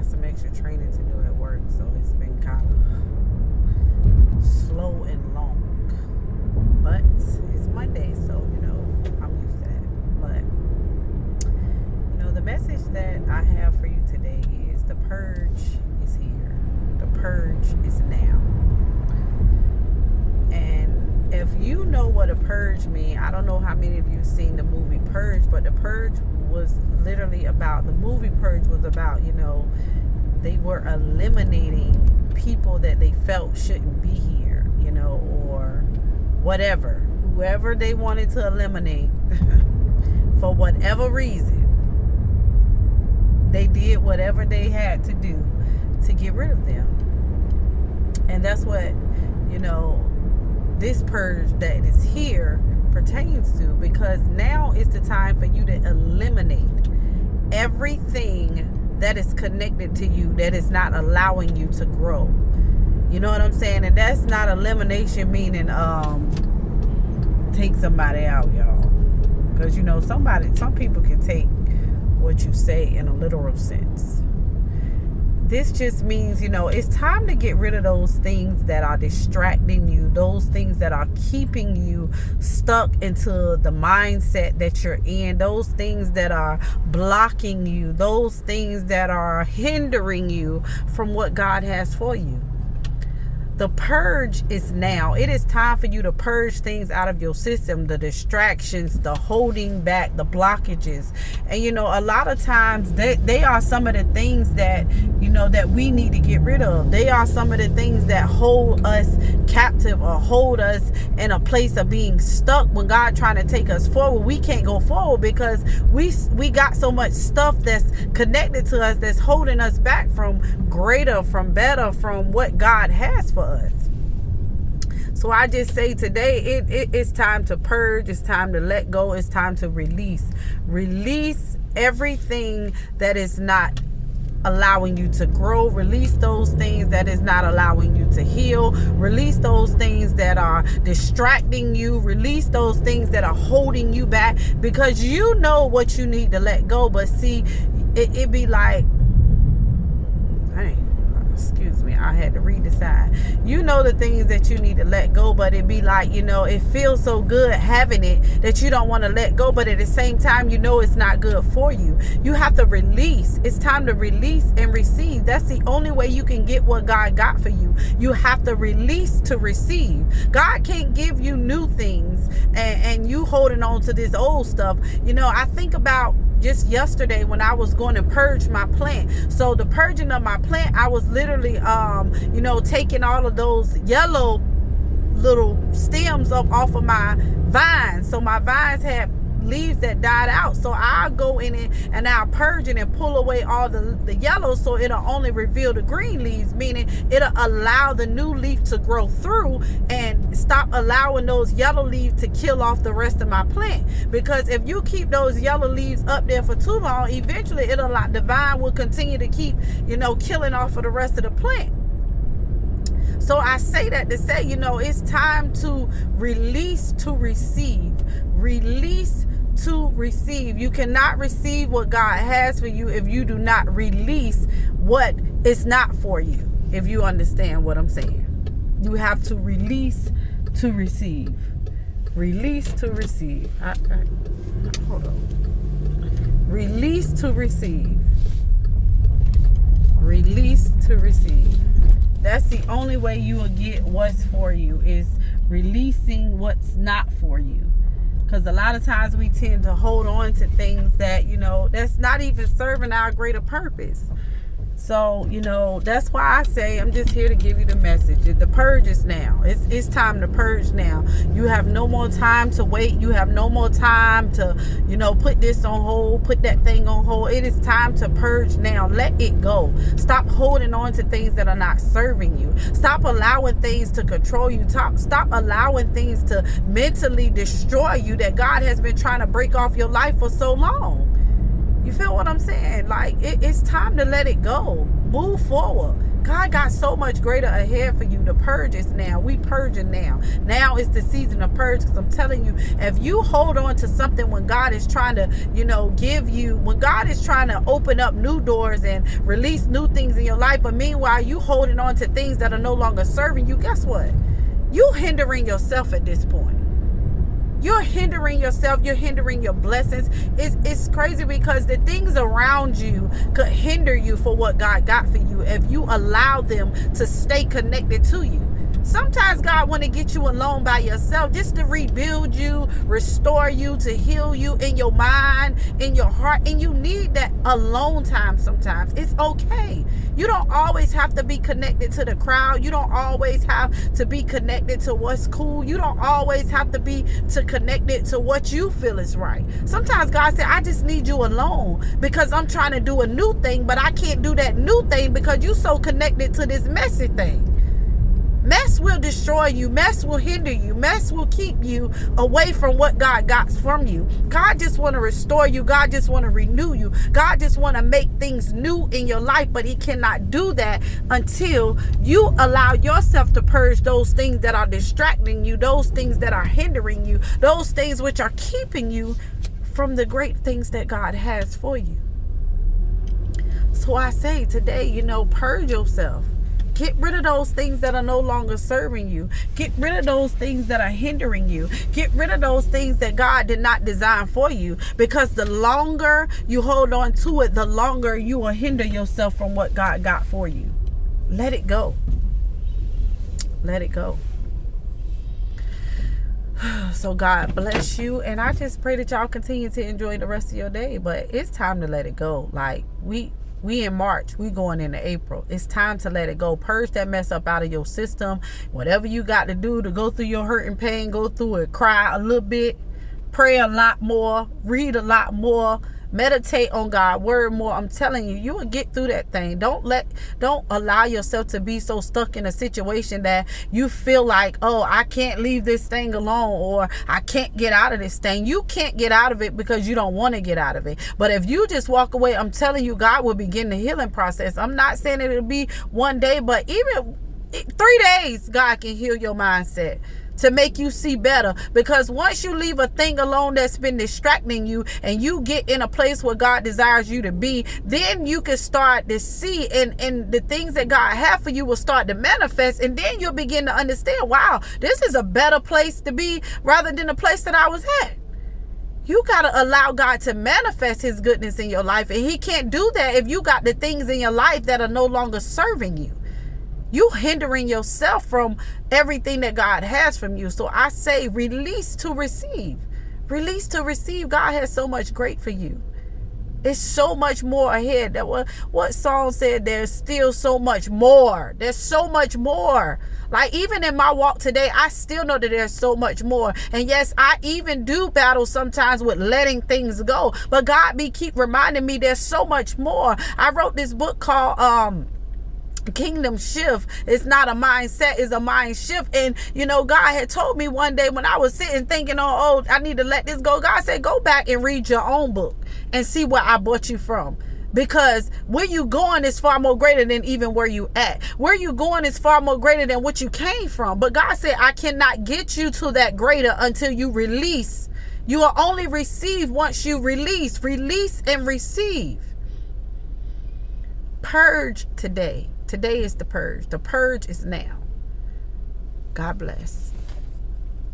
got some extra training to do at work, so it's been kind of slow and long. But it's Monday, so I'm used to that. But the message that I have for you today is the purge is here. The purge is now. And if you know what a purge means, I don't know how many of you have seen the movie Purge, but the purge was literally about, the movie Purge was about, they were eliminating people that they felt shouldn't be here, or whatever, whoever they wanted to eliminate for whatever reason. They did whatever they had to do to get rid of them. And that's what, this purge that is here pertains to, because now is the time for you to eliminate everything that is connected to you that is not allowing you to grow. You know what I'm saying? And that's not elimination meaning take somebody out, y'all. Because some people can take what you say in a literal sense. This just means, it's time to get rid of those things that are distracting you, those things that are keeping you stuck into the mindset that you're in, those things that are blocking you, those things that are hindering you from what God has for you. The purge is now. It is time for you to purge things out of your system, the distractions, the holding back, the blockages. And a lot of times they are some of the things that that we need to get rid of. They are some of the things that hold us captive or hold us in a place of being stuck when God trying to take us forward. We can't go forward because we got so much stuff that's connected to us that's holding us back from greater, from better, from what God has for us. So I just say today, it's time to purge. It's time to let go. It's time to release everything that is not allowing you to grow. Release those things that is not allowing you to heal. Release those things that are distracting you. Release those things that are holding you back, because you know what you need to let go. But see, it be like, excuse me, I had to read the side. The things that you need to let go, but it be like, it feels so good having it that you don't want to let go, but at the same time, it's not good for you. You have to release. It's time to release and receive. That's the only way you can get what God got for you. You have to release to receive. God can't give you new things and you holding on to this old stuff. I think about just yesterday when I was going to purge my plant. So the purging of my plant, I was literally, taking all of those yellow little stems up off of my vines. So my vines had leaves that died out. So I'll go in it and I'll purge it and pull away all the yellow, so it'll only reveal the green leaves, meaning it'll allow the new leaf to grow through and stop allowing those yellow leaves to kill off the rest of my plant. Because if you keep those yellow leaves up there for too long, eventually the vine will continue to keep, killing off of the rest of the plant. So I say that to say, it's time to release to receive. Release to receive. You cannot receive what God has for you if you do not release what is not for you. If you understand what I'm saying. You have to release to receive. Release to receive. Hold on. Release to receive. Release to receive. That's the only way you will get what's for you, is releasing what's not for you. Because a lot of times we tend to hold on to things that, that's not even serving our greater purpose. So, that's why I say I'm just here to give you the message. The purge is now. It's time to purge now. You have no more time to wait. You have no more time to, put this on hold, put that thing on hold. It is time to purge now. Let it go. Stop holding on to things that are not serving you. Stop allowing things to control you. Stop allowing things to mentally destroy you that God has been trying to break off your life for so long. You feel what I'm saying? Like, it's time to let it go. Move forward. God got so much greater ahead for you. The purge is now. We purging now. Now is the season of purge, because I'm telling you, if you hold on to something when God is trying to, give you, when God is trying to open up new doors and release new things in your life, but meanwhile you holding on to things that are no longer serving you, guess what? You hindering yourself at this point. You're hindering yourself. You're hindering your blessings. It's crazy, because the things around you could hinder you for what God got for you if you allow them to stay connected to you. Sometimes God want to get you alone by yourself just to rebuild you, restore you, to heal you in your mind, in your heart. And you need that alone time sometimes. It's okay. You don't always have to be connected to the crowd. You don't always have to be connected to what's cool. You don't always have to be connected to what you feel is right. Sometimes God said, I just need you alone because I'm trying to do a new thing, but I can't do that new thing because you're so connected to this messy thing. Mess will destroy you. Mess will hinder you. Mess will keep you away from what God got from you. God just want to restore you. God just want to renew you. God just want to make things new in your life, but he cannot do that until you allow yourself to purge those things that are distracting you, those things that are hindering you, those things which are keeping you from the great things that God has for you. So I say today, purge yourself. Get rid of those things that are no longer serving you. Get rid of those things that are hindering you. Get rid of those things that God did not design for you. Because the longer you hold on to it, the longer you will hinder yourself from what God got for you. Let it go. Let it go. So God bless you. And I just pray that y'all continue to enjoy the rest of your day. But it's time to let it go. Like we in March, we going into April. It's time to let it go. Purge that mess up out of your system. Whatever you got to do to go through your hurt and pain, go through it. Cry a little bit. Pray a lot more. Read a lot more. Meditate on God's word more. I'm telling you, you will get through that thing. Don't allow yourself to be so stuck in a situation that you feel like, oh, I can't leave this thing alone, or I can't get out of this thing. You can't get out of it because you don't want to get out of it. But if you just walk away, I'm telling you, God will begin the healing process. I'm not saying it'll be one day, but even 3 days, God can heal your mindset to make you see better. Because once you leave a thing alone that's been distracting you and you get in a place where God desires you to be, then you can start to see, and the things that God has for you will start to manifest, and then you'll begin to understand, wow, this is a better place to be rather than the place that I was at. You got to allow God to manifest his goodness in your life, and he can't do that if you got the things in your life that are no longer serving you. You hindering yourself from everything that God has from you. So I say release to receive. Release to receive. God has so much great for you. It's so much more ahead. What song said? There's still so much more. There's so much more. Like even in my walk today, I still know that there's so much more. And yes, I even do battle sometimes with letting things go. But God keep reminding me there's so much more. I wrote this book called Kingdom Shift. It's not a mindset, it's a mind shift. And God had told me one day when I was sitting thinking, oh, I need to let this go. God said, go back and read your own book and see where I brought you from. Because where you going is far more greater than even where you at. Where you going is far more greater than what you came from. But God said, I cannot get you to that greater until you release. You will only receive once you release. Release and receive. Purge today. Today is the purge. The purge is now. God bless.